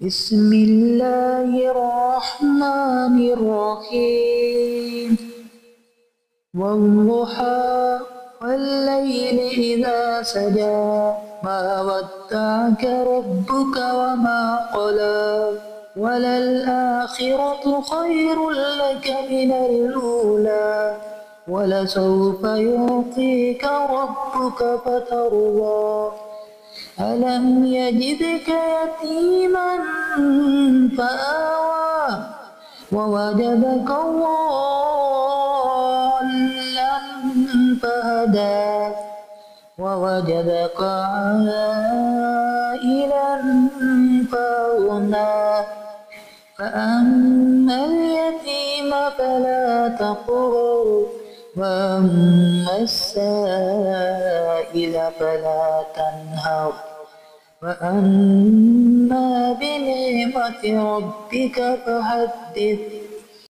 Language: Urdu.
بسم الله الرحمن الرحيم والضحى والليل إذا سجى ما ودعك ربك وما قلى وللآخرة خير لك من الأولى ولسوف يعطيك ربك فترضى ألم يجدك يتيما فآوى ووجدك ضالا فهدى ووجدك عائلا فأغنى فأما اليتيم فلا تقهر وأما السائل فلا تنهر وأما بنعمة ربك فحدث